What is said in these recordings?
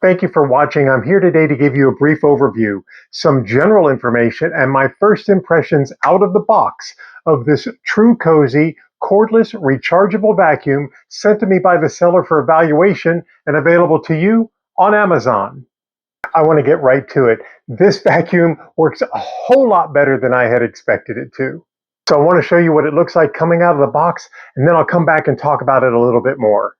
Thank you for watching. I'm here today to give you a brief overview, some general information, and my first impressions out of the box of this TRUCOZIE Cordless Rechargeable Vacuum sent to me by the seller for evaluation and available to you on Amazon. I want to get right to it. This vacuum works a whole lot better than I had expected it to. So I want to show you what it looks like coming out of the box, and then I'll come back and talk about it a little bit more.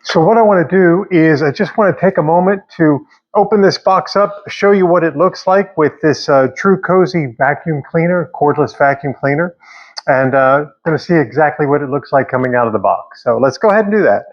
So what I want to do is I just want to take a moment to open this box up, show you what it looks like with this TRUCOZIE vacuum cleaner, cordless vacuum cleaner, and going to see exactly what it looks like coming out of the box. So let's go ahead and do that.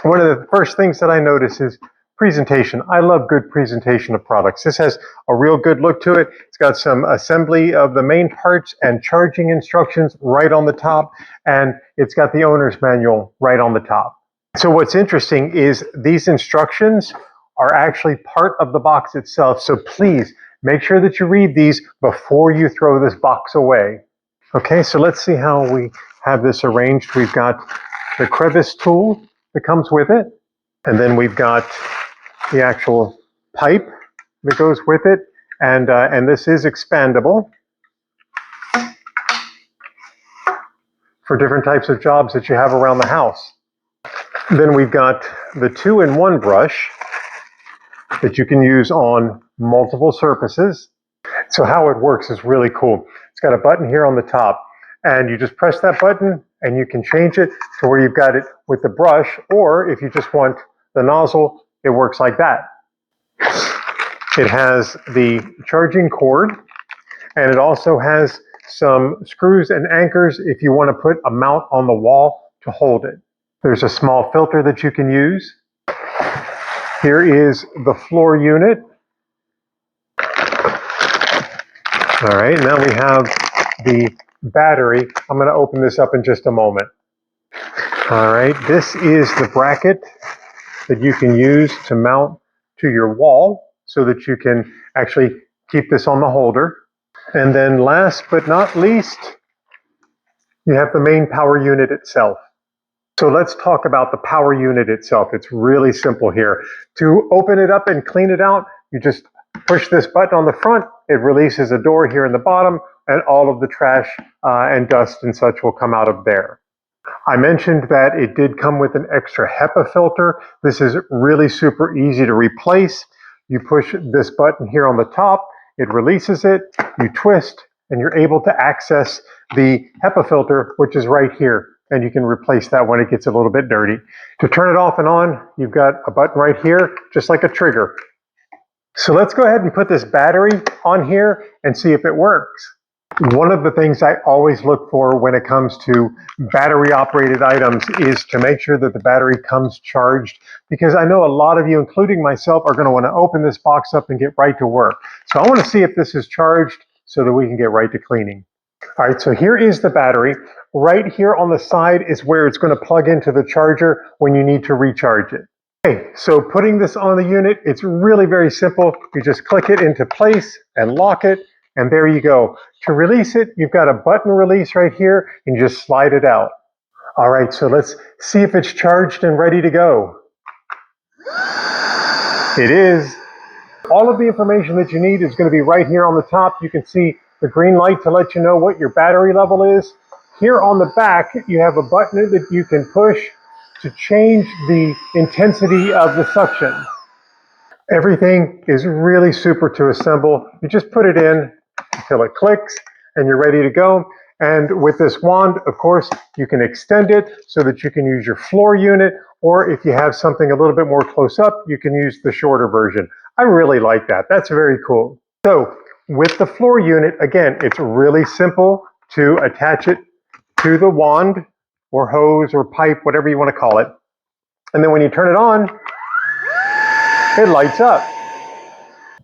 One of the first things that I notice is presentation. I love good presentation of products. This has a real good look to it. It's got some assembly of the main parts and charging instructions right on the top, and it's got the owner's manual right on the top. So what's interesting is these instructions are actually part of the box itself. So please make sure that you read these before you throw this box away. Okay, so let's see how we have this arranged. We've got the crevice tool that comes with it, and then we've got the actual pipe that goes with it, and this is expandable for different types of jobs that you have around the house. Then we've got the 2-in-1 brush that you can use on multiple surfaces. So how it works is really cool. It's got a button here on the top, and you just press that button and you can change it to where you've got it with the brush, or if you just want the nozzle, it works like that. It has the charging cord, and it also has some screws and anchors if you want to put a mount on the wall to hold it. There's a small filter that you can use. Here is the floor unit. All right, now we have the battery. I'm going to open this up in just a moment. All right, this is the bracket that you can use to mount to your wall so that you can actually keep this on the holder. And then last but not least, you have the main power unit itself. So let's talk about the power unit itself. It's really simple here. To open it up and clean it out, you just push this button on the front. It releases a door here in the bottom, and all of the trash and dust and such will come out of there. I mentioned that it did come with an extra HEPA filter. This is really super easy to replace. You push this button here on the top, it releases it, you twist, and you're able to access the HEPA filter, which is right here. And you can replace that when it gets a little bit dirty. To turn it off and on, you've got a button right here, just like a trigger. So let's go ahead and put this battery on here and see if it works. One of the things I always look for when it comes to battery operated items is to make sure that the battery comes charged, because I know a lot of you, including myself, are going to want to open this box up and get right to work. So I want to see if this is charged so that we can get right to cleaning. All right, so here is the battery. Right here on the side is where it's going to plug into the charger when you need to recharge it. Okay, so putting this on the unit, it's really very simple. You just click it into place and lock it, and there you go. To release it, you've got a button release right here, and you just slide it out. All right, so let's see if it's charged and ready to go. It is. All of the information that you need is going to be right here on the top. You can see the green light to let you know what your battery level is. Here on the back, you have a button that you can push to change the intensity of the suction. Everything is really super to assemble. You just put it in until it clicks and you're ready to go. And with this wand, of course, you can extend it so that you can use your floor unit, or if you have something a little bit more close up, you can use the shorter version. I really like that. That's very cool. So with the floor unit, again, it's really simple to attach it to the wand or hose or pipe, whatever you want to call it. And then when you turn it on, it lights up.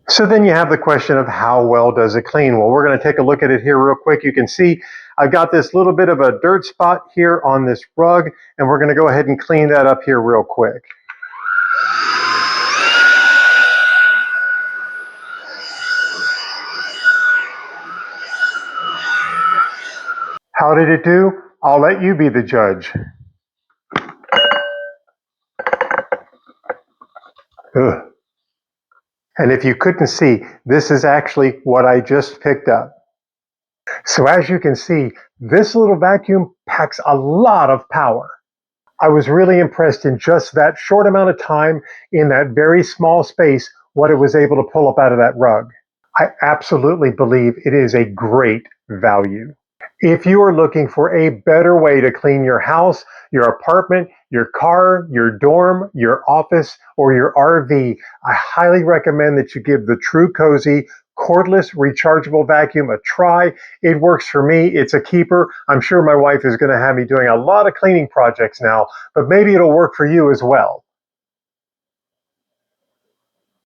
So then you have the question of how well does it clean? Well, we're going to take a look at it here real quick. You can see I've got this little bit of a dirt spot here on this rug, and we're going to go ahead and clean that up here real quick. How did it do? I'll let you be the judge. Ugh. And if you couldn't see, this is actually what I just picked up. So as you can see, this little vacuum packs a lot of power. I was really impressed in just that short amount of time, in that very small space, what it was able to pull up out of that rug. I absolutely believe it is a great value. If you are looking for a better way to clean your house, your apartment, your car, your dorm, your office, or your RV, I highly recommend that you give the TRUCOZIE Cordless Rechargeable Vacuum a try. It works for me. It's a keeper. I'm sure my wife is going to have me doing a lot of cleaning projects now, but maybe it'll work for you as well.